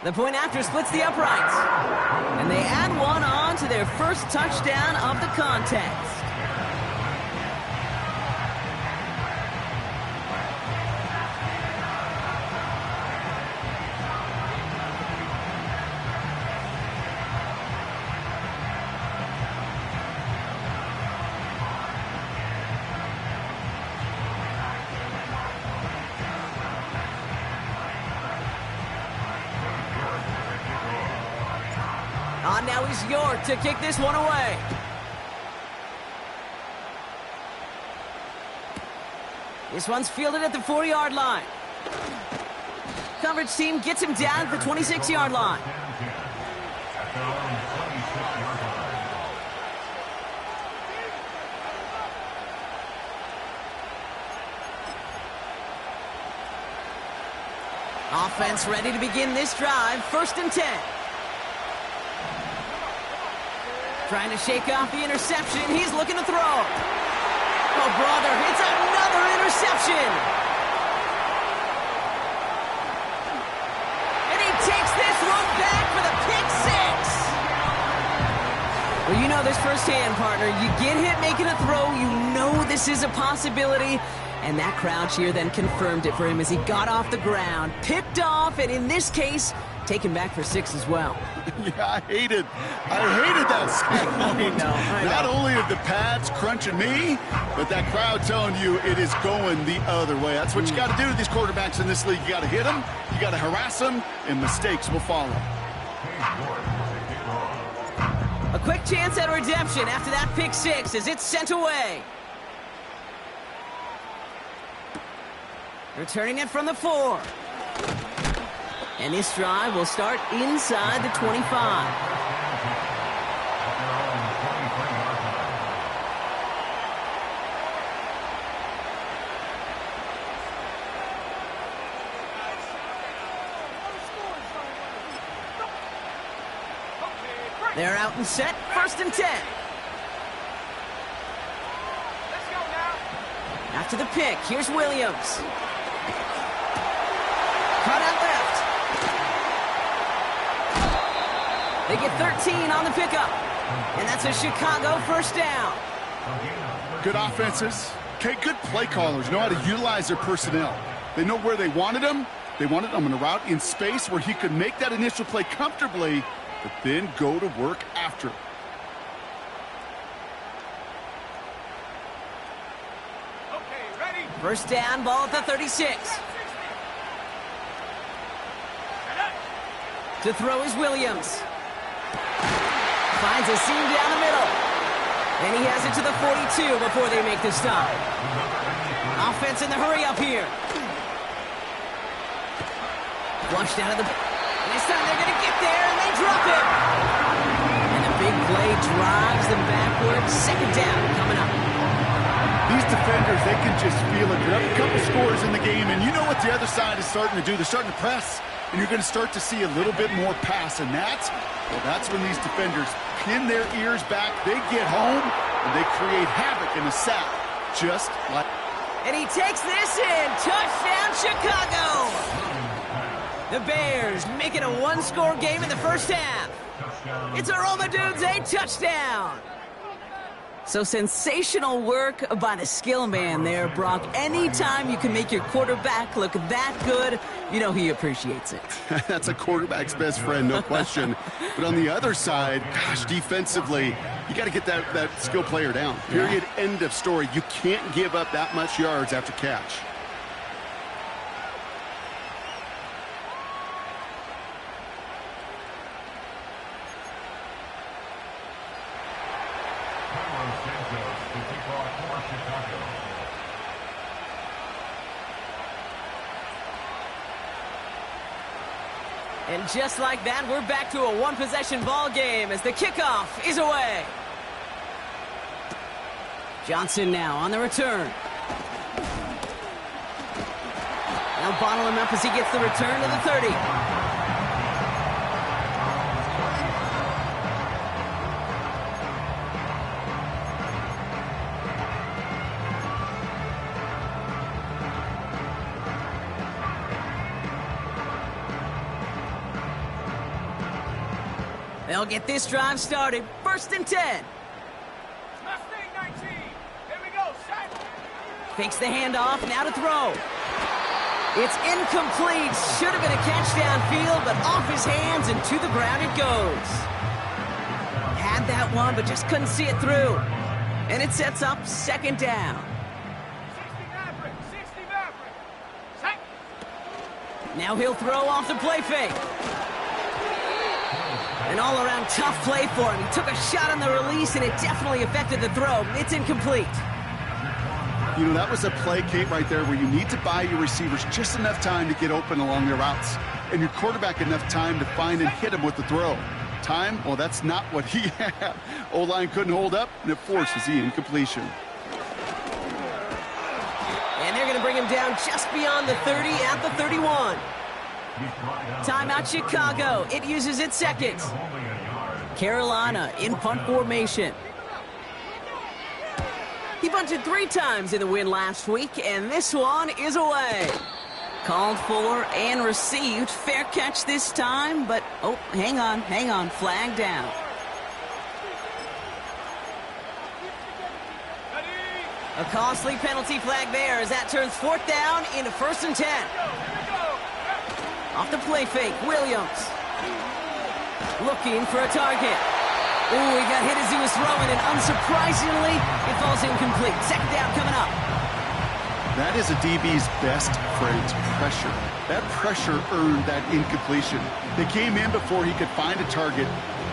The point after splits the uprights. And they add one on to their first touchdown of the contest. On now is York to kick this one away. This one's fielded at the 4-yard line. Coverage team gets him down at the 26-yard line. Offense ready to begin this drive. 1st and 10. Trying to shake off the interception. He's looking to throw. Oh, brother, it's another interception. And he takes this one back for the pick 6. Well, you know this firsthand, partner. You get hit making a throw, you know this is a possibility. And that crowd cheer then confirmed it for him as he got off the ground, picked off, and in this case, taken back for 6 as well. Yeah, I hated that sack. I know. Not only are the pads crunching me, but that crowd telling you it is going the other way. That's what you got to do to these quarterbacks in this league. You got to hit them, you got to harass them, and mistakes will follow. A quick chance at redemption after that pick 6 as it's sent away. Returning it from the 4. And this drive will start inside the 25. They're out and set. 1st and 10. Let's go now. After the pick, here's Williams. Cut out left. They get 13 on the pickup. And that's a Chicago 1st down. Good offenses. Okay, good play callers know how to utilize their personnel. They know where they wanted them. They wanted them in a route in space where he could make that initial play comfortably, but then go to work after. Okay, ready. 1st down, ball at the 36. To throw is Williams. Finds a seam down the middle. And he has it to the 42 before they make the stop. Offense in the hurry up here. Flushed out of the... And this time they're going to get there, and they drop it. And the big play drives them backward. 2nd down coming up. These defenders, they can just feel it. They're up a couple scores in the game, and you know what the other side is starting to do. They're starting to press, and you're going to start to see a little bit more pass. And that's when these defenders pin their ears back. They get home, and they create havoc in the sack, just like... And he takes this in. Touchdown, Chicago! The Bears make it a 1-score game in the 1st half. It's a Roma Dudes, a touchdown! So sensational work by the skill man there, Brock. Anytime you can make your quarterback look that good, you know he appreciates it. That's a quarterback's best friend, no question. But on the other side, gosh, defensively, you got to get that skill player down. Period, end of story. You can't give up that much yards after catch. And just like that, we're back to a one-possession ball game as the kickoff is away. Johnson now on the return. Now bottle him up as he gets the return to the 30. They'll get this drive started. 1st and 10. Mustang 19. Here we go. Set. Fakes the handoff, now to throw. It's incomplete. Should have been a catch downfield, but off his hands and to the ground it goes. Had that one, but just couldn't see it through. And it sets up 2nd down. 60 Maverick. 60 Maverick. Set. Now he'll throw off the play fake. An all-around tough play for him. He took a shot on the release, and it definitely affected the throw. It's incomplete. You know, that was a play, Kate, right there where you need to buy your receivers just enough time to get open along their routes, and your quarterback enough time to find and hit him with the throw. Time? Well, that's not what he had. O-line couldn't hold up, and it forces the incompletion. And they're going to bring him down just beyond the 30 at the 31. Timeout Chicago. It uses its 2nd. Carolina in punt formation. He bunted 3 times in the win last week, and this one is away. Called for and received. Fair catch this time, but, oh, hang on. Flag down. A costly penalty flag there as that turns 4th down into 1st and 10. Off the play fake, Williams. Looking for a target. Ooh, he got hit as he was throwing, and unsurprisingly, it falls incomplete. 2nd down coming up. That is a DB's best friend, pressure. That pressure earned that incompletion. They came in before he could find a target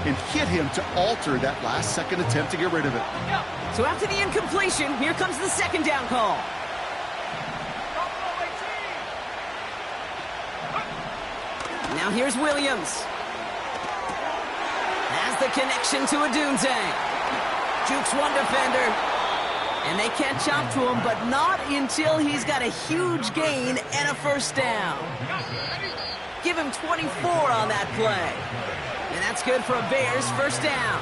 and hit him to alter that last-second attempt to get rid of it. So after the incompletion, here comes the 2nd down call. Now here's Williams. Has the connection to Odunze. Jukes one defender. And they catch up to him, but not until he's got a huge gain and a 1st down. Give him 24 on that play. And that's good for a Bears 1st down.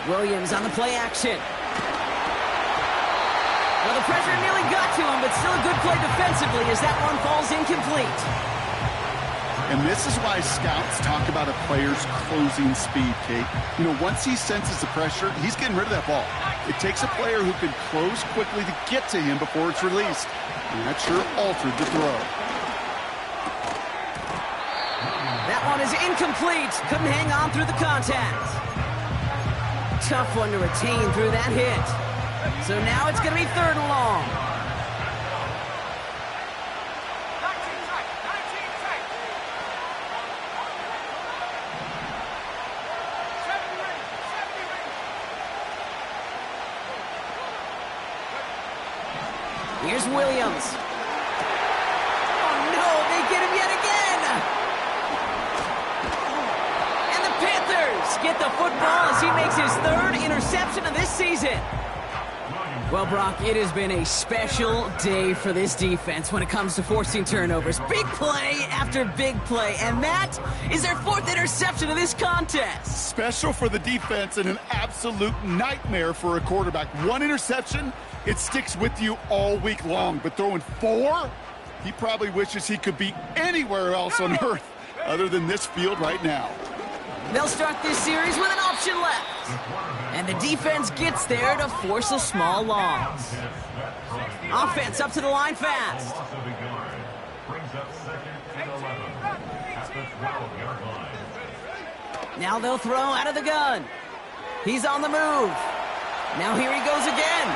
Williams on the play action. Well, the pressure nearly got to him, but still a good play defensively as that one falls incomplete. And this is why scouts talk about a player's closing speed, Kate. You know, once he senses the pressure, he's getting rid of that ball. It takes a player who can close quickly to get to him before it's released. And that sure altered the throw. That one is incomplete. Couldn't hang on through the contact. Tough one to retain through that hit. So now it's going to be 3rd and long. 19 tight. 19 tight. 70 ring. 70 ring. Here's Williams. Oh, no, they get him yet again. And the Panthers get the football as he makes his 3rd interception of this season. Well, Brock, it has been a special day for this defense when it comes to forcing turnovers. Big play after big play, and that is their 4th interception of this contest. Special for the defense and an absolute nightmare for a quarterback. 1 interception, it sticks with you all week long. But throwing 4, he probably wishes he could be anywhere else on earth other than this field right now. They'll start this series with an option left. And the defense gets there to force a small loss. Offense up to the line fast. Now they'll throw out of the gun. He's on the move. Now here he goes again.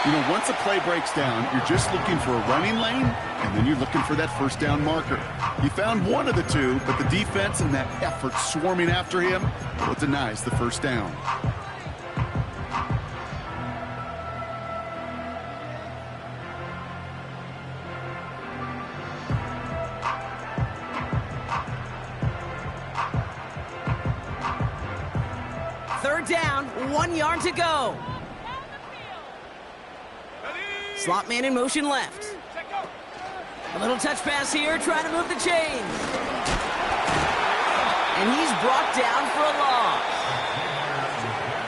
You know, once a play breaks down, you're just looking for a running lane, and then you're looking for that 1st down marker. He found one of the two, but the defense and that effort swarming after him, well, it denies the 1st down. Third down, 1 yard to go. Slot man in motion left. A little touch pass here, trying to move the chains. And he's brought down for a loss.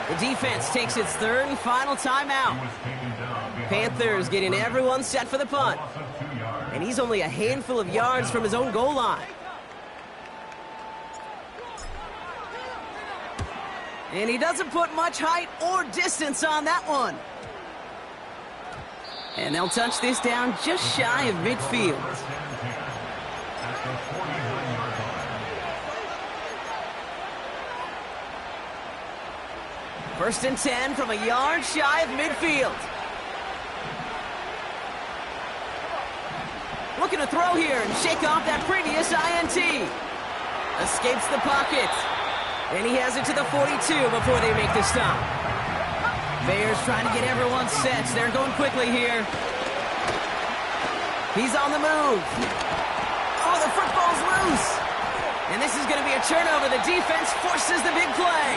The defense takes its 3rd and final timeout. Panthers getting everyone set for the punt. And he's only a handful of yards from his own goal line. And he doesn't put much height or distance on that one. And they'll touch this down just shy of midfield. First and 10 from a yard shy of midfield. Looking to throw here and shake off that previous INT. Escapes the pocket. And he has it to the 42 before they make the stop. Bears trying to get everyone set. They're going quickly here. He's on the move. Oh, the football's loose. And this is going to be a turnover. The defense forces the big play.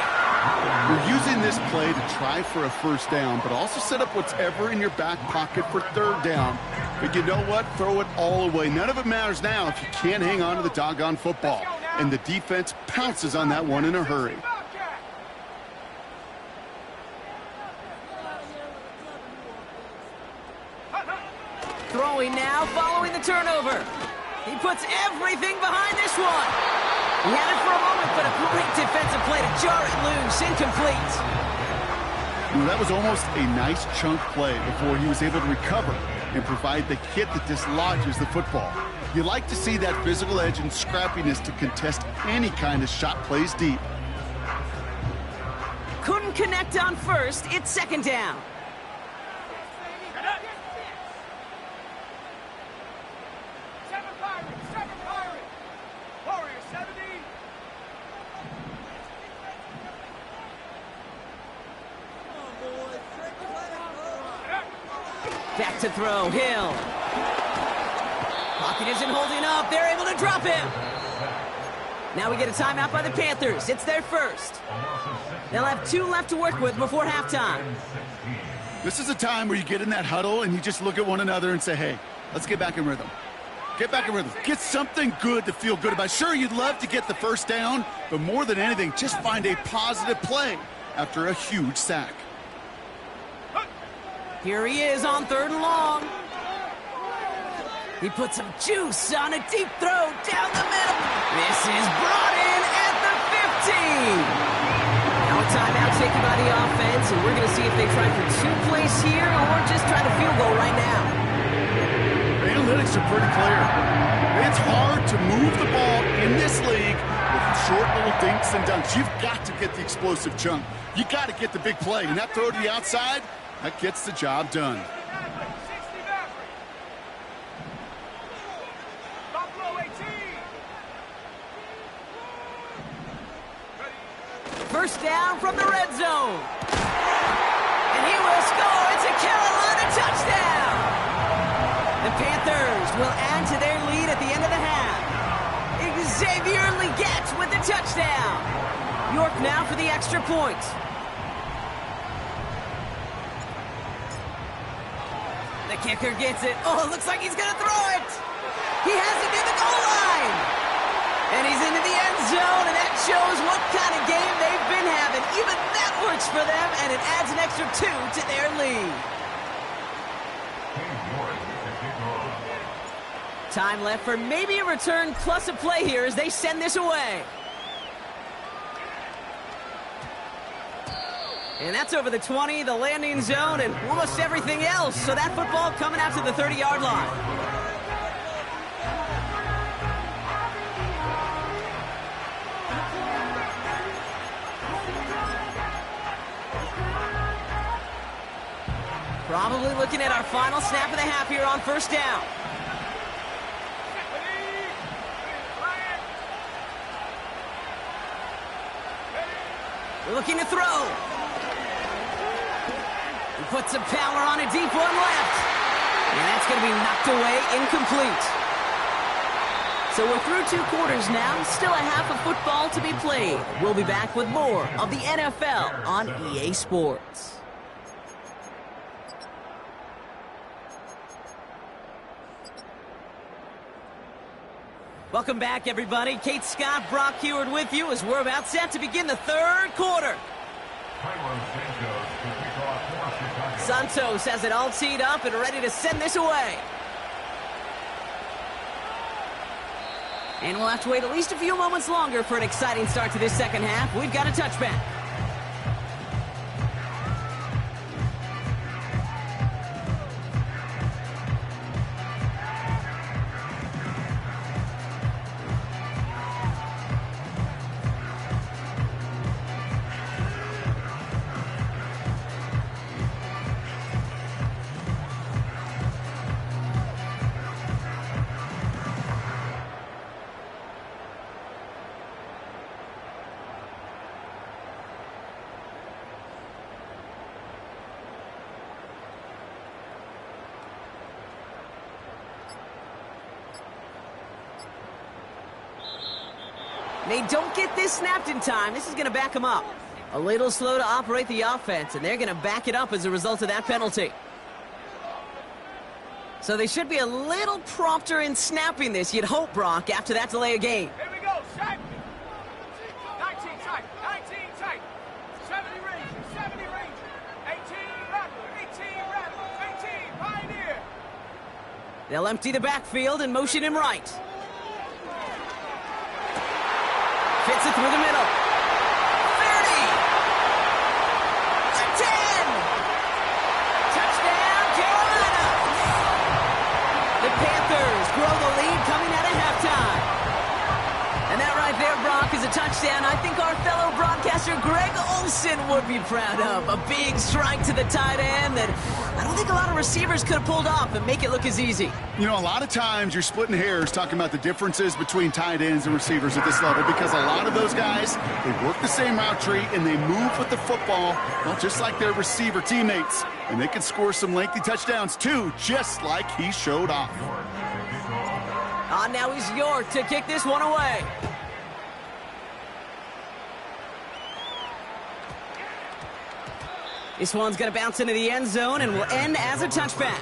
You're using this play to try for a first down, but also set up whatever in your back pocket for third down. But you know what? Throw it all away. None of it matters now if you can't hang on to the doggone football. And the defense pounces on that one in a hurry. Throwing now, following the turnover. He puts everything behind this one. He had it for a moment, but a great defensive play to jar it loose. Incomplete. Well, that was almost a nice chunk play before he was able to recover and provide the hit that dislodges the football. You like to see that physical edge and scrappiness to contest any kind of shot plays deep. Couldn't connect on first. It's second down. Back to throw, Hill. Pocket isn't holding up. They're able to drop him. Now we get a timeout by the Panthers. It's their first. They'll have 2 left to work with before halftime. This is a time where you get in that huddle and you just look at one another and say, hey, let's get back in rhythm. Get back in rhythm. Get something good to feel good about. Sure, you'd love to get the first down, but more than anything, just find a positive play after a huge sack. Here he is on third and long. He puts some juice on a deep throw down the middle. This is brought in at the 15. Now a timeout taken by the offense, and we're going to see if they try for 2 plays here or just try the field goal right now. The analytics are pretty clear. It's hard to move the ball in this league with short little dinks and dunks. You've got to get the explosive chunk. You got to get the big play, and that throw to the outside, that gets the job done. First down from the red zone. And he will score. It's a Carolina touchdown. The Panthers will add to their lead at the end of the half. Xavier Legette with the touchdown. York now for the extra point. The kicker gets it. Oh, it looks like he's going to throw it. He has it near the goal line. And he's into the end zone, and that shows what kind of game they've been having. Even that works for them, and it adds an extra 2 to their lead. Time left for maybe a return plus a play here as they send this away. And that's over the 20, the landing zone, and almost everything else. So that football coming out to the 30-yard line. Probably looking at our final snap of the half here on first down. We're looking to throw. He puts some power on a deep one left. And that's going to be knocked away, incomplete. So we're through 2 quarters now, still a half of football to be played. We'll be back with more of the NFL on EA Sports. Welcome back, everybody. Kate Scott, Brock Huard with you as we're about set to begin the third quarter. Santos has it all teed up and ready to send this away. And we'll have to wait at least a few moments longer for an exciting start to this second half. We've got a touchback. They don't get this snapped in time. This is going to back them up. A little slow to operate the offense, and they're going to back it up as a result of that penalty. So they should be a little prompter in snapping this, you'd hope, Brock, after that delay of game. Here we go, set. 19 tight, 19 tight. 70 Ranger, 70 Ranger. 18 Rattler, 18 Rattler, 18 Pioneer. They'll empty the backfield and motion him right. Fits it through the middle. 30. A 10. Touchdown, Carolina. The Panthers grow the lead coming out of halftime. And that right there, Brock, is a touchdown I think our fellow broadcaster Greg Olsen would be proud of. A big strike to the tight end that I don't think a lot of receivers could have pulled off and make it look as easy. You know, a lot of times you're splitting hairs talking about the differences between tight ends and receivers at this level because a lot of those guys, they work the same route tree and they move with the football, well, just like their receiver teammates. And they can score some lengthy touchdowns too, just like he showed off. Now he's York to kick this one away. This one's going to bounce into the end zone and will end as a touchback.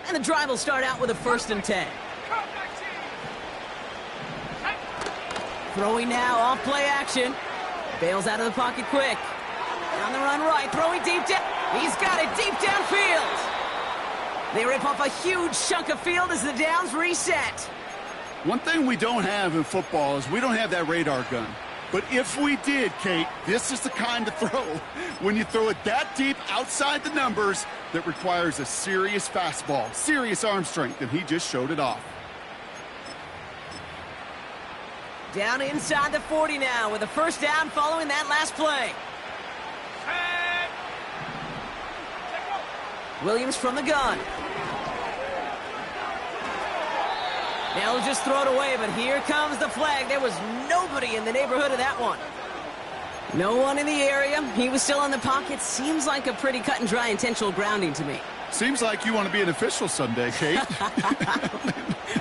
And the drive will start out with a 1st and 10. Throwing now, off play action. Bails out of the pocket quick. On the run right, throwing deep down. He's got it deep downfield. They rip off a huge chunk of field as the downs reset. One thing we don't have in football is we don't have that radar gun. But if we did, Kate, this is the kind of throw, when you throw it that deep outside the numbers, that requires a serious fastball, serious arm strength, and he just showed it off. Down inside the 40 now with a 1st down following that last play. Williams from the gun. They'll just throw it away, but here comes the flag. There was nobody in the neighborhood of that one. No one in the area. He was still in the pocket. Seems like a pretty cut and dry intentional grounding to me. Seems like you want to be an official someday, Kate.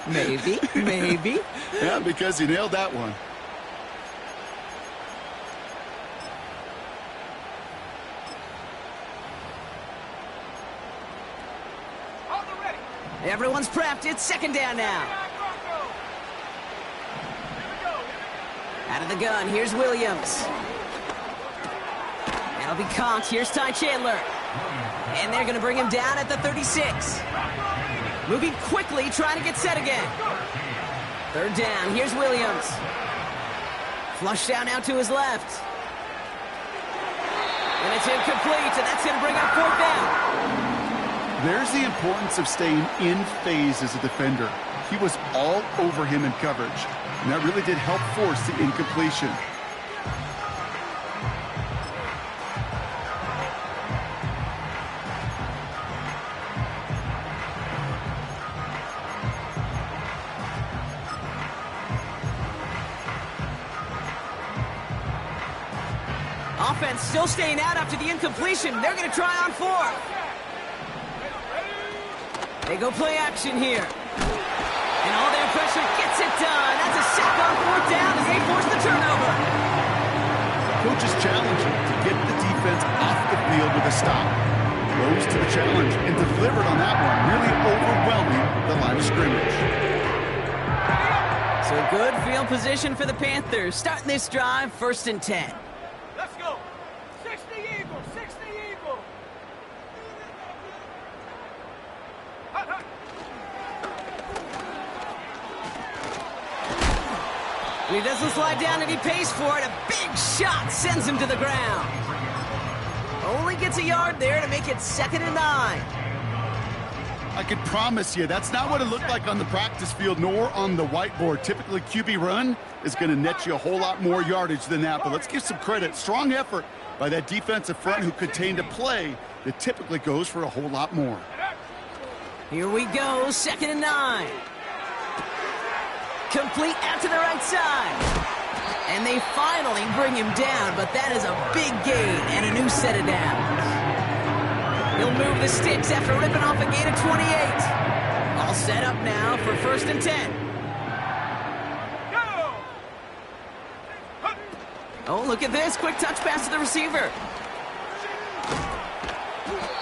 Maybe. Yeah, because you nailed that one. Everyone's prepped. It's 2nd down now. Out of the gun, here's Williams. That'll be conked. Here's Ty Chandler. And they're going to bring him down at the 36. Moving quickly, trying to get set again. 3rd down, here's Williams. Flush down now to his left. And it's incomplete, and that's going to bring up 4th down. There's the importance of staying in phase as a defender. He was all over him in coverage, and that really did help force the incompletion. Offense still staying out after the incompletion. They're going to try on 4th. They go play action here. And all their pressure gets it done. That's a sack on 4th down as they force the turnover. coach's challenge to get the defense off the field with a stop. Rose to the challenge and delivered on that one, really overwhelming the line of scrimmage. So good field position for the Panthers. Starting this drive, 1st and 10. Let's go. 60 Eagles, 60 Eagles. Hut, hut. And he doesn't slide down and he pays for it. A big shot sends him to the ground. Only gets a yard there to make it 2nd and 9. I can promise you, that's not what it looked like on the practice field nor on the whiteboard. Typically, QB run is going to net you a whole lot more yardage than that. But let's give some credit. Strong effort by that defensive front who contained a play that typically goes for a whole lot more. Here we go, 2nd and 9. Complete out to the right side. And they finally bring him down, but that is a big gain and a new set of downs. He'll move the sticks after ripping off a gain of 28. All set up now for 1st and 10. Go. Hut. Oh, look at this. Quick touch pass to the receiver.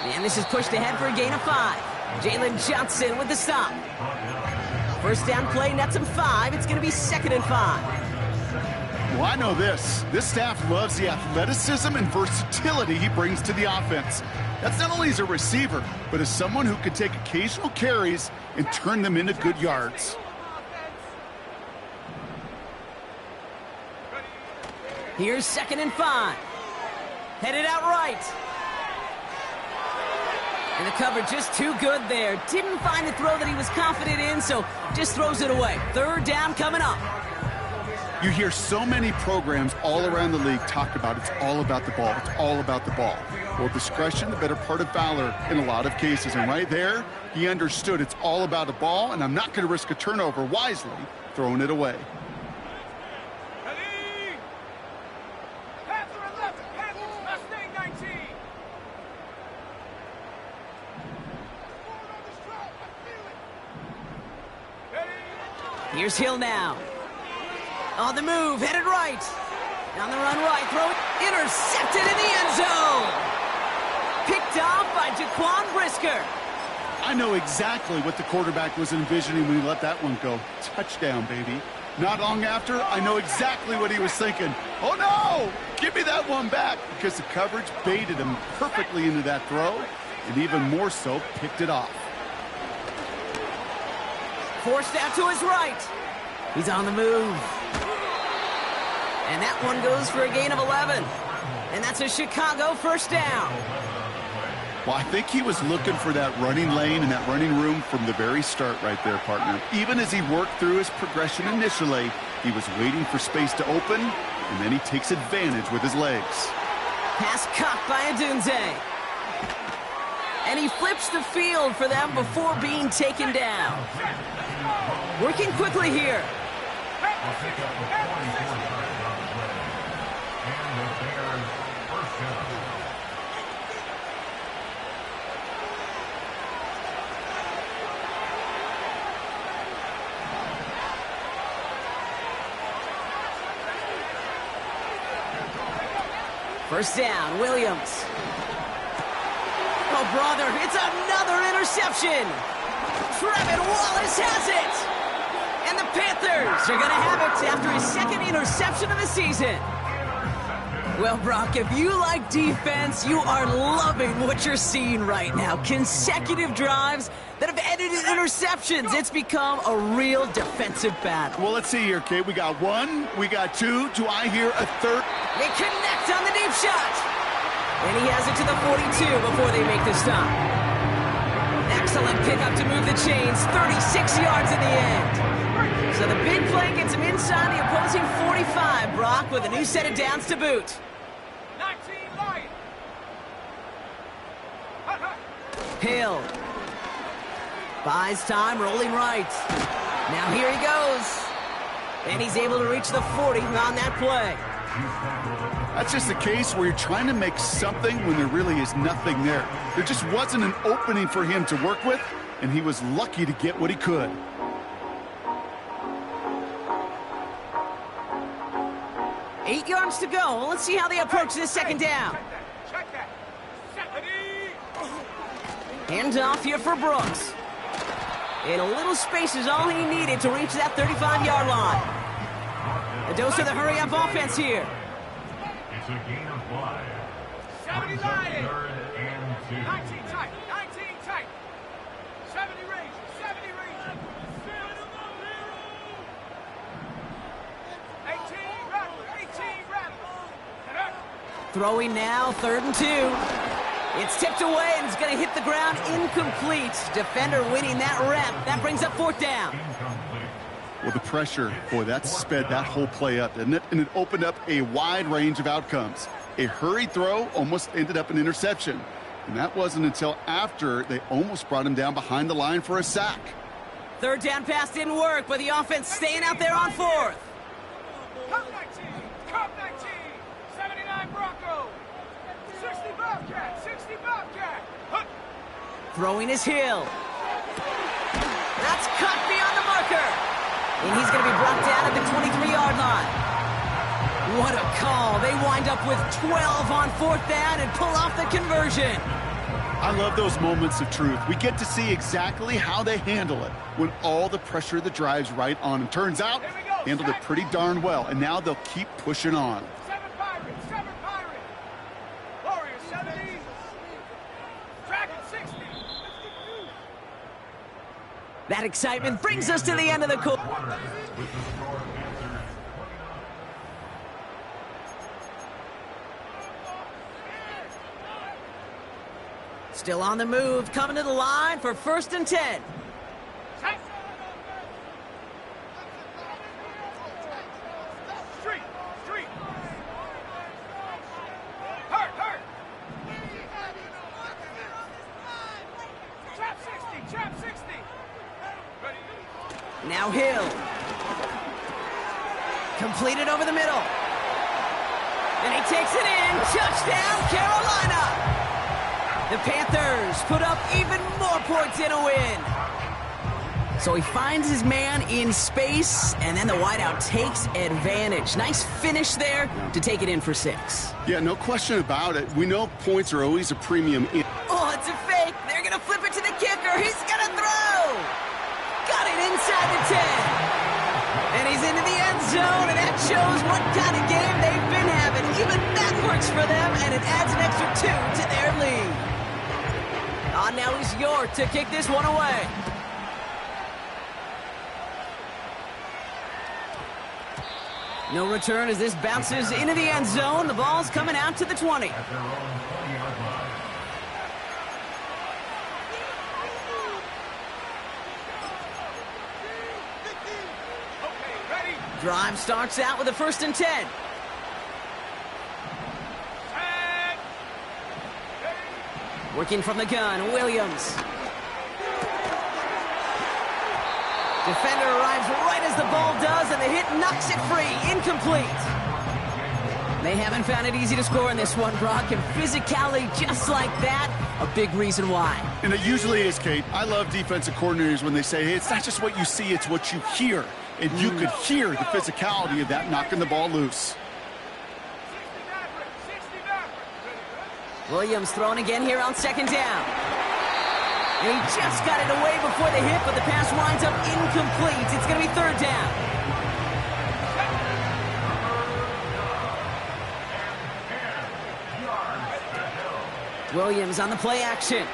And this is pushed ahead for a gain of 5. Jalen Johnson with the stop. 1st down play, nets him 5. It's going to be 2nd and 5. Well, I know this. This staff loves the athleticism and versatility he brings to the offense. That's not only as a receiver, but as someone who can take occasional carries and turn them into good yards. Here's 2nd and 5. Headed out right. And the coverage just too good there. Didn't find the throw that he was confident in, so just throws it away. 3rd down coming up. You hear so many programs all around the league talk about it's all about the ball. It's all about the ball. Well, discretion, the better part of valor in a lot of cases. And right there, he understood it's all about the ball, and I'm not going to risk a turnover, wisely throwing it away. Ready. Panther 11, Panthers, Mustang 19. Ready. Here's Hill now. On the move, headed right. On the run right, throw it. Intercepted in the end zone. Picked off by Jaquan Brisker. I know exactly what the quarterback was envisioning when he let that one go. Touchdown, baby. Not long after, I know exactly what he was thinking. Oh, no! Give me that one back, because the coverage baited him perfectly into that throw, and even more so, picked it off. Forced out to his right. He's on the move. And that one goes for a gain of 11. And that's a Chicago 1st down. Well, I think he was looking for that running lane and that running room from the very start right there, partner. Even as he worked through his progression initially, he was waiting for space to open, and then he takes advantage with his legs. Pass caught by Adunze. And he flips the field for them before being taken down. Working quickly here. First down, Williams. Oh, brother, it's another interception. Trevin Wallace has it. And the Panthers are going to have it after his 2nd interception of the season. Well, Brock, if you like defense, you are loving what you're seeing right now. Consecutive drives that have ended in interceptions. It's become a real defensive battle. Well, let's see here, Kate. We got 1, we got 2. Do I hear a 3rd? They connect on the deep shot. And he has it to the 42 before they make the stop. Excellent pickup to move the chains. 36 yards in the end. So the big play gets him inside the opposing 45, Brock, with a new set of downs to boot. 19 Lions. Hill. Buys time, rolling right. Now here he goes. And he's able to reach the 40 on that play. That's just a case where you're trying to make something when there really is nothing there. There just wasn't an opening for him to work with, and he was lucky to get what he could. 8 yards to go. Let's see how they approach this second down. Check that. Hands off here for Brooks. And a little space is all he needed to reach that 35-yard line. A dose of the hurry-up offense here. It's a gain of 5. 79. 3rd and 2. 19 tight. 19 tight. 70 range. 70 range. 18 rattle. 18 rattle. Throwing now, 3rd and 2. It's tipped away and it's going to hit the ground incomplete. Defender winning that rep. That brings up 4th down. Well, the pressure, boy, that sped that whole play up, didn't it? And it opened up a wide range of outcomes. A hurried throw almost ended up an interception. And that wasn't until after they almost brought him down behind the line for a sack. 3rd down pass didn't work, but the offense staying out there on 4th. Cup 19. Cup 19. 79 Bronco. 60 Bobcat. 60 Bobcat. Hunt. Throwing is Hill. That's cut beyond the marker. And he's going to be brought down at the 23-yard line. What a call. They wind up with 12 on 4th down and pull off the conversion. I love those moments of truth. We get to see exactly how they handle it when all the pressure that drives right on them. Turns out, handled it pretty darn well, and now they'll keep pushing on. 7 Pirates. 7 Pirates. Warriors 70. Dragon 60. That excitement brings us to the end of the quarter. Still on the move, coming to the line for 1st and 10. Tight. Street. Street. Hurt. Hurt. Trap 60. Trap 60. Ready. Now Hill. Completed over the middle. And he takes it in. Touchdown, Carolina. The Panthers put up even more points in a win. So he finds his man in space, and then the wideout takes advantage. Nice finish there to take it in for 6. Yeah, no question about it. We know points are always a premium. Oh, it's a fake. They're going to flip it to the kicker. He's going to throw. Got it inside the 10. And he's into the end zone, and that shows what kind of game they've been having. Even that works for them, and it adds an extra 2 to their lead. Now he's York to kick this one away. No return as this bounces into the end zone. The ball's coming out to the 20. Drive starts out with a 1st and 10. Working from the gun, Williams. Defender arrives right as the ball does, and the hit knocks it free. Incomplete. They haven't found it easy to score in this one, Brock, and physicality just like that, a big reason why. And it usually is, Kate. I love defensive coordinators when they say, hey, it's not just what you see, it's what you hear. And you could hear the physicality of that knocking the ball loose. Williams throwing again here on 2nd down. And he just got it away before the hit, but the pass winds up incomplete. It's going to be 3rd down. Williams on the play action.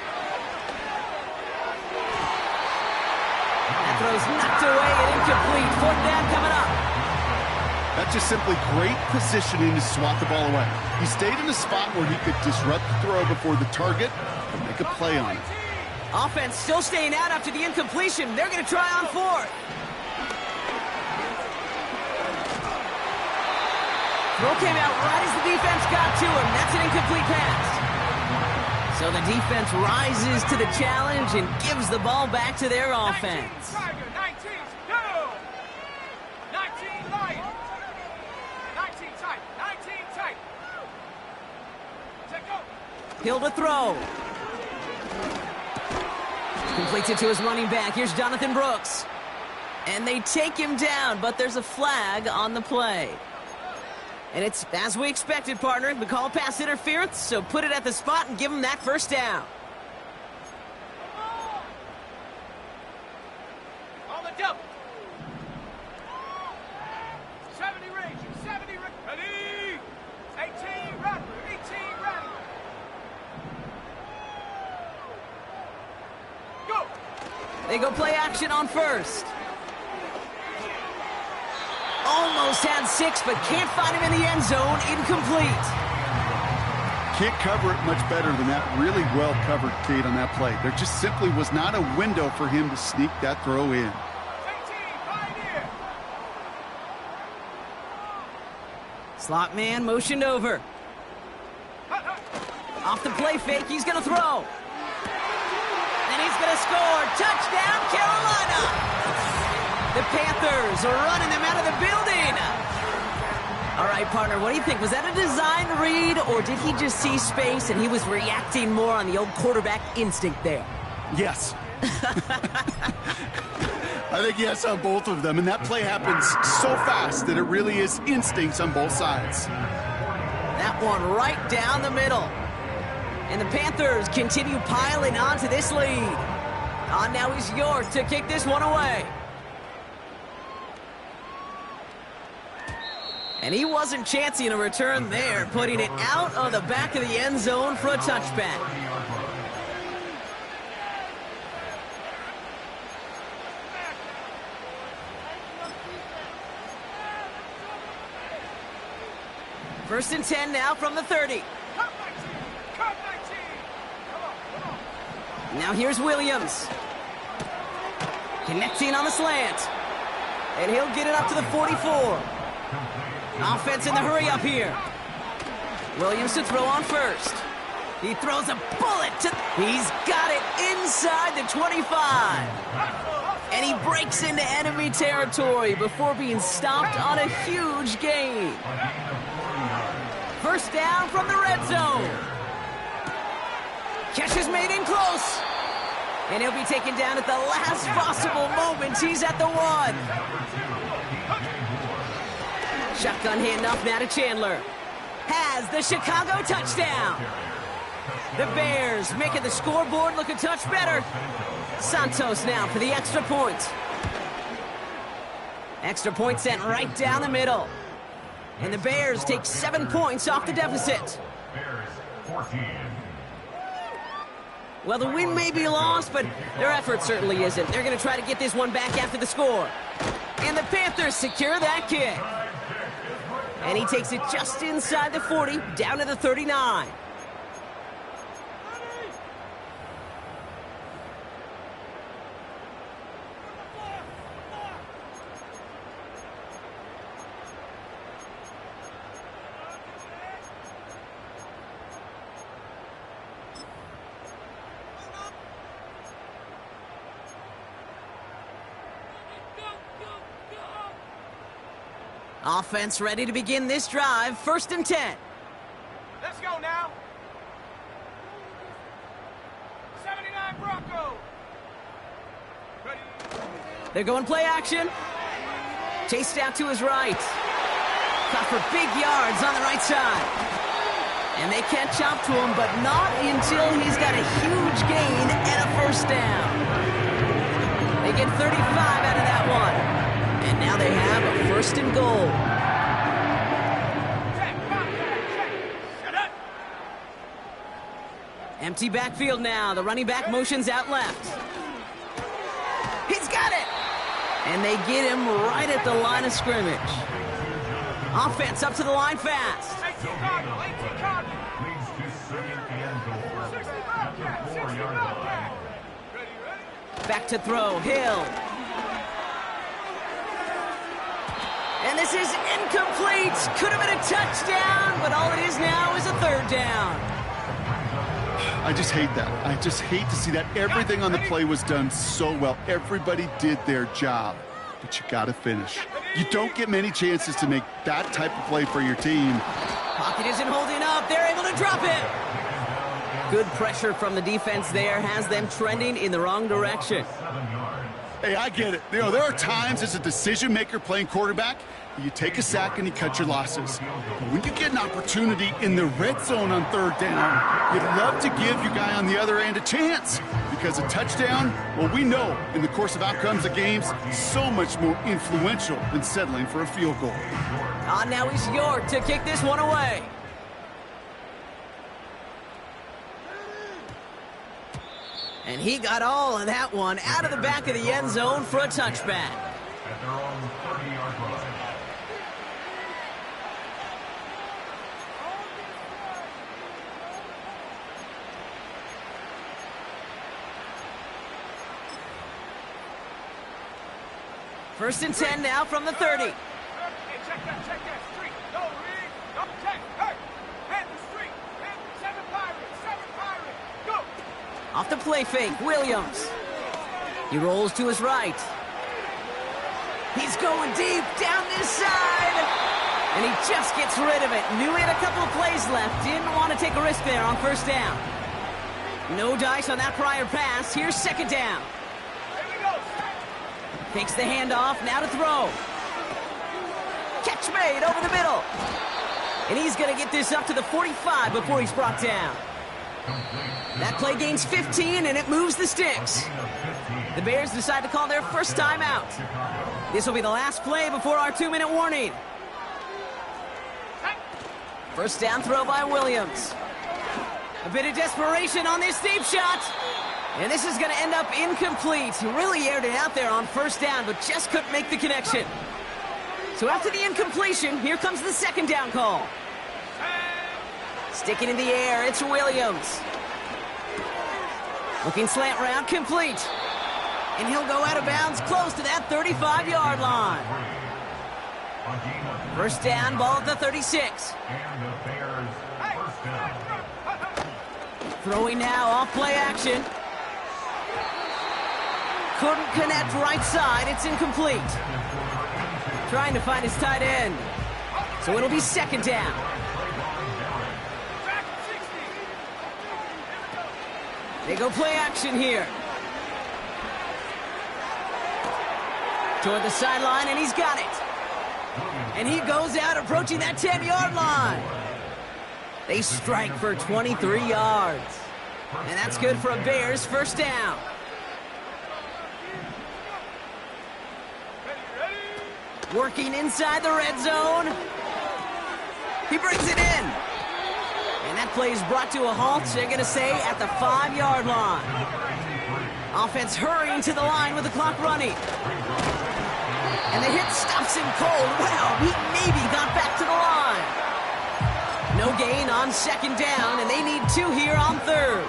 That throw's knocked away and incomplete. 4th down coming up. That's just simply great positioning to swat the ball away. He stayed in a spot where he could disrupt the throw before the target and make a play on it. Offense still staying out after the incompletion. They're going to try on 4th. Throw came out right as the defense got to him. That's an incomplete pass. So the defense rises to the challenge and gives the ball back to their offense. 19 go! 19 Lion. 19 tight. 19 tight. Check go. Hill to throw. Completes it to his running back. Here's Jonathan Brooks. And they take him down, but there's a flag on the play. And it's as we expected, partner. We call pass interference, so put it at the spot and give him that first down. On the double. 70 range, 70 range. Ready? 18 Rattler, 18 Rattler. Go! They go play action on first. Almost had 6, but can't find him in the end zone. Incomplete. Can't cover it much better than that. Really well covered, Kate, on that play. There just simply was not a window for him to sneak that throw in. 18, Pioneer. Slot man motioned over. Off the play fake, he's going to throw. And he's going to score. Touchdown, Carolina. The Panthers are running them out of the building. All right, partner, what do you think? Was that a design read, or did he just see space and he was reacting more on the old quarterback instinct there? Yes. I think yes on both of them, and that play happens so fast that it really is instincts on both sides. That one right down the middle. And the Panthers continue piling on to this lead. On now is York to kick this one away. And he wasn't chancing a return there, putting it out of the back of the end zone for a touchback. First and 10 now from the 30. Cut 19. Cut 19. Come on. Now here's Williams. Connecting on the slant. And he'll get it up to the 44. Offense in the hurry up here. Williams to throw on first. He throws a bullet to... He's got it inside the 25. And he breaks into enemy territory before being stopped on a huge gain. First down from the red zone. Catch is made in close. And he'll be taken down at the last possible moment. He's at the 1. Shotgun handoff now to Chandler. Has the Chicago touchdown. The Bears making the scoreboard look a touch better. Santos now for the extra point. Extra point sent right down the middle. And the Bears take 7 points off the deficit. Bears 14. Well, the win may be lost, but their effort certainly isn't. They're going to try to get this one back after the score. And the Panthers secure that kick. And he takes it just inside the 40, down to the 39. Offense ready to begin this drive. First and 10. Let's go now. 79 Bronco. Ready. They're going play action. Chased out to his right. Caught for big yards on the right side. And they catch up to him, but not until he's got a huge gain and a first down. They get 35 out of that one. And now they have a first and goal. Empty backfield now. The running back motions out left. He's got it! And they get him right at the line of scrimmage. Offense up to the line fast. 18 Cardinal, 18 Cardinal. Leads to second and goal. 65 back, 4-yard 65 line. back. Ready. Back to throw. Hill. And this is incomplete. Could have been a touchdown, but all it is now is a third down. I just hate that. I just hate to see that. Everything on the play was done so well. Everybody did their job, but you got to finish. You don't get many chances to make that type of play for your team. Pocket isn't holding up. They're able to drop it. Good pressure from the defense there has them trending in the wrong direction. 7 yards. Hey, I get it. You know, there are times as a decision maker playing quarterback, you take a sack and you cut your losses. But when you get an opportunity in the red zone on third down, you'd love to give your guy on the other end a chance. Because a touchdown, well, we know in the course of outcomes of games, so much more influential than settling for a field goal. Now it's York to kick this one away. And he got all of that one out of the back of the end zone for a touchback. At their own 30-yard line. First and 10 now from the 30. Hey, check that, street. No, read. No, check. Hey, head the street. Head 7 Pirates. Go. Off the play fake, Williams. He rolls to his right. He's going deep down this side. And he just gets rid of it. Knew he had a couple of plays left. Didn't want to take a risk there on first down. No dice on that prior pass. Here's second down. Here we go. Takes the handoff, now to throw. Catch made over the middle. And he's going to get this up to the 45 before he's brought down. That play gains 15, and it moves the sticks. The Bears decide to call their first timeout. This will be the last play before our 2-minute warning. First down throw by Williams. A bit of desperation on this deep shot. And this is going to end up incomplete. He really aired it out there on first down, but just couldn't make the connection. So after the incompletion, here comes the second down call. Sticking in the air, it's Williams. Looking slant route, complete. And he'll go out of bounds close to that 35-yard line. First down, ball at the 36. And the Bears first down. Throwing now, off play action. Couldn't connect right side, it's incomplete. Trying to find his tight end. So it'll be second down. They go play action here. Toward the sideline, and he's got it. And he goes out approaching that 10-yard line. They strike for 23 yards. And that's good for a Bears first down. Working inside the red zone. He brings it in. And that play is brought to a halt, they're going to say, at the 5-yard line. Offense hurrying to the line with the clock running. And the hit stops him cold. Well, he maybe got back to the line. No gain on second down, and they need 2 here on third.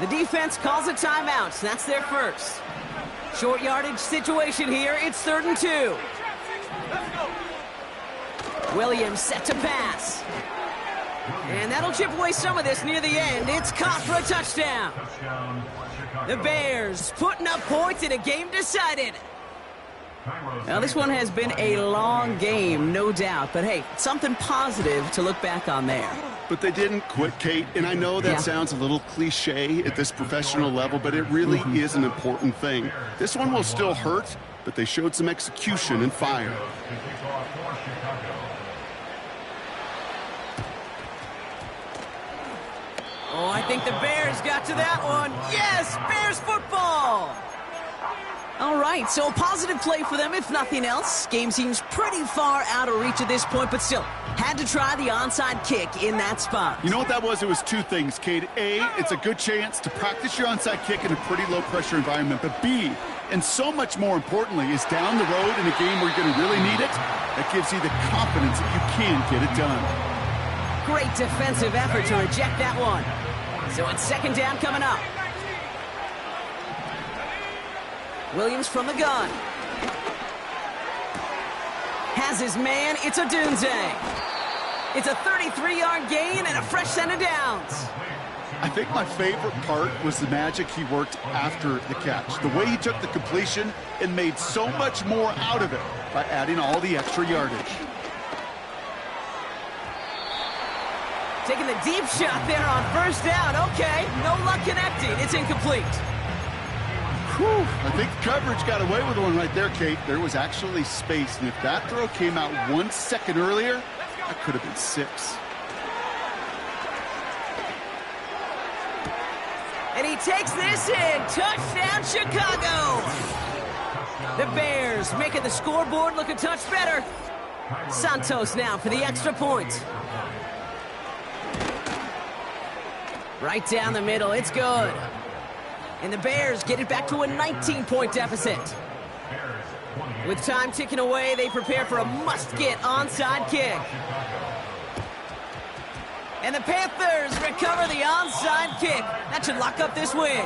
The defense calls a timeout. That's their first. Short yardage situation here. It's 3rd and 2. Williams set to pass. And that'll chip away some of this near the end. It's caught for a touchdown. The Bears putting up points in a game decided. Now, this one has been a long game, no doubt. But, hey, something positive to look back on there. But they didn't quit, Kate, and I know that sounds a little cliche at this professional level, but it really is an important thing. This one will still hurt, but they showed some execution and fire. Oh, I think the Bears got to that one. Yes, Bears football! All right, so a positive play for them, if nothing else. Game seems pretty far out of reach at this point, but still, had to try the onside kick in that spot. You know what that was? It was 2 things, Kate. A, it's a good chance to practice your onside kick in a pretty low-pressure environment. But B, and so much more importantly, is down the road in a game where you're going to really need it, that gives you the confidence that you can get it done. Great defensive effort to reject that one. So it's second down coming up. Williams from the gun. Has his man. It's Odunze. It's a 33-yard gain and a fresh set of downs. I think my favorite part was the magic he worked after the catch. The way he took the completion and made so much more out of it by adding all the extra yardage. Taking the deep shot there on first down. Okay, no luck connecting. It's incomplete. Whew, I think the coverage got away with one right there, Kate. There was actually space, and if that throw came out 1 second earlier, that could have been 6. And he takes this in. Touchdown, Chicago! The Bears making the scoreboard look a touch better. Santos now for the extra point. Right down the middle, it's good. And the Bears get it back to a 19-point deficit. With time ticking away, they prepare for a must-get onside kick. And the Panthers recover the onside kick. That should lock up this win.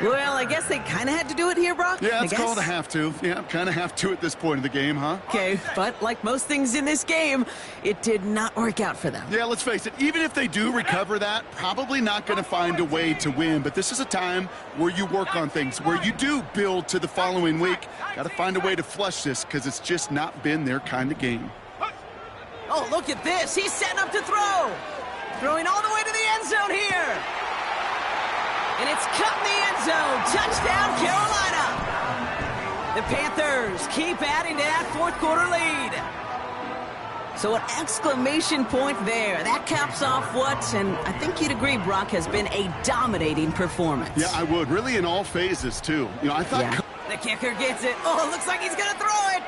Well, I guess they kind of had to do it here, Brock. Yeah, it's called a have to. Yeah, kind of have to at this point in the game, huh? Okay, but like most things in this game, it did not work out for them. Yeah, let's face it, even if they do recover that, probably not going to find a way to win. But this is a time where you work on things, where you do build to the following week. Got to find a way to flush this because it's just not been their kind of game. Oh, look at this. He's setting up to throw. Throwing all the way to the end zone here. And it's cut in the end zone. Touchdown, Carolina. The Panthers keep adding to that fourth quarter lead. So an exclamation point there. That caps off what, and I think you'd agree, Brock, has been a dominating performance. Yeah, I would. Really in all phases, too. You know, I thought... Yeah. The kicker gets it. Oh, it looks like he's going to throw it.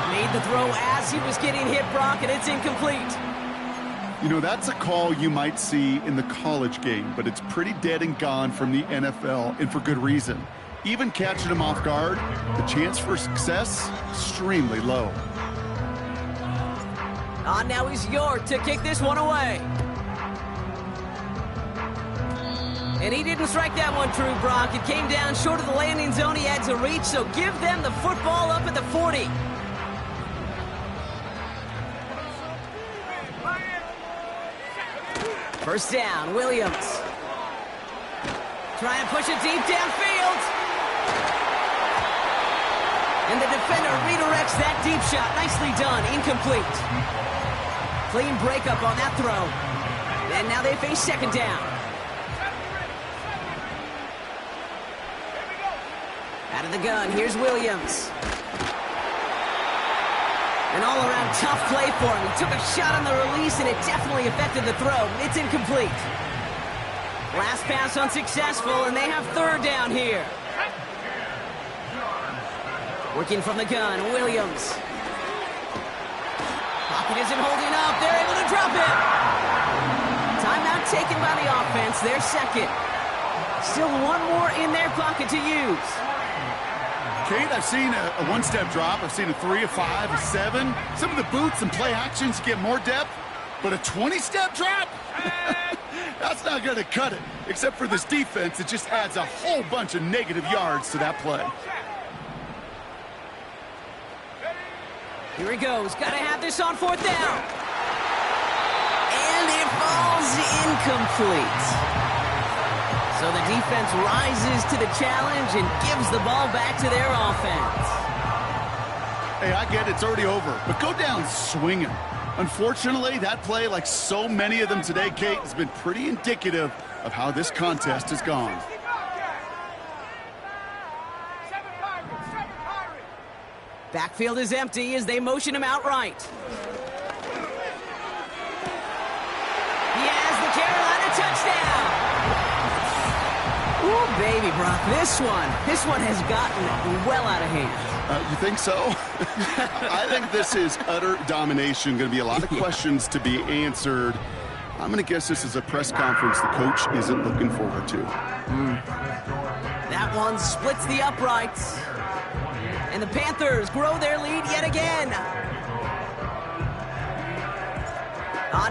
Made the throw as he was getting hit, Brock, and it's incomplete. You know, that's a call you might see in the college game, but it's pretty dead and gone from the NFL, and for good reason. Even catching him off guard, the chance for success, extremely low. Now he's York to kick this one away. And he didn't strike that one true, Brock. It came down short of the landing zone he had to reach, so give them the football up at the 40. First down, Williams. Trying to push it deep downfield. And the defender redirects that deep shot. Nicely done, incomplete. Clean breakup on that throw. And now they face second down. Out of the gun, here's Williams. An all-around tough play for him. He took a shot on the release, and it definitely affected the throw. It's incomplete. Last pass unsuccessful, and they have third down here. Working from the gun, Williams. Pocket isn't holding up. They're able to drop it. Timeout taken by the offense. Their second. Still one more in their pocket to use. Kate, I've seen a one-step drop. I've seen a 3, a 5, a 7. Some of the boots and play actions get more depth, but a 20-step drop? That's not going to cut it. Except for this defense, it just adds a whole bunch of negative yards to that play. Here he goes. Got to have this on fourth down. And it falls incomplete. So the defense rises to the challenge and gives the ball back to their offense. Hey, I get it. It's already over. But go down swinging. Unfortunately, that play, like so many of them today, Kate, has been pretty indicative of how this contest has gone. Backfield is empty as they motion him outright. He has the Carolina touchdown. Ooh, baby, Brock, this one has gotten well out of hand. You think so? I think this is utter domination. Going to be a lot of questions to be answered. I'm going to guess this is a press conference the coach isn't looking forward to. That one splits the uprights. And the Panthers grow their lead yet again.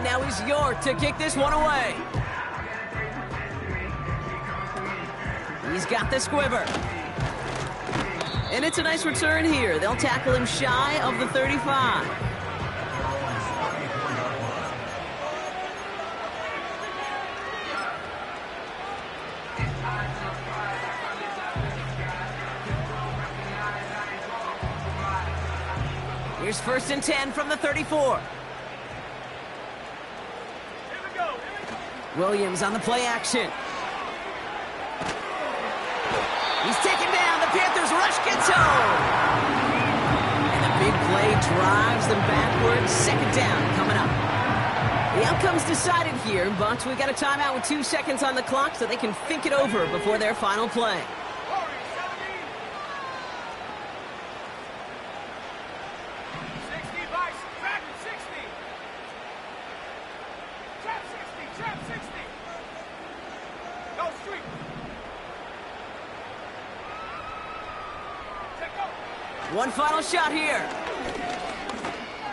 Now he's York to kick this one away. He's got the squiver. And it's a nice return here. They'll tackle him shy of the 35. Here's first and 10 from the 34. Williams on the play action. He's taken down. The Panthers rush gets home. And the big play drives them backwards. Second down coming up. The outcome's decided here, but we got a timeout with 2 seconds on the clock so they can think it over before their final play. One final shot here.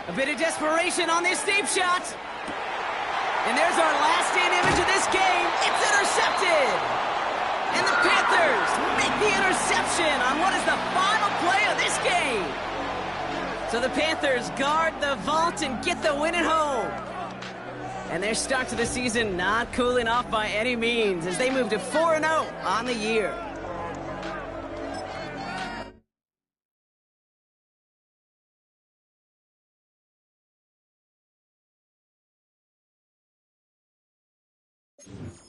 A bit of desperation on this deep shot. And there's our last stand image of this game. It's intercepted. And the Panthers make the interception on what is the final play of this game. So the Panthers guard the vault and get the win at home. And their start to the season not cooling off by any means as they move to 4-0 on the year. Yeah.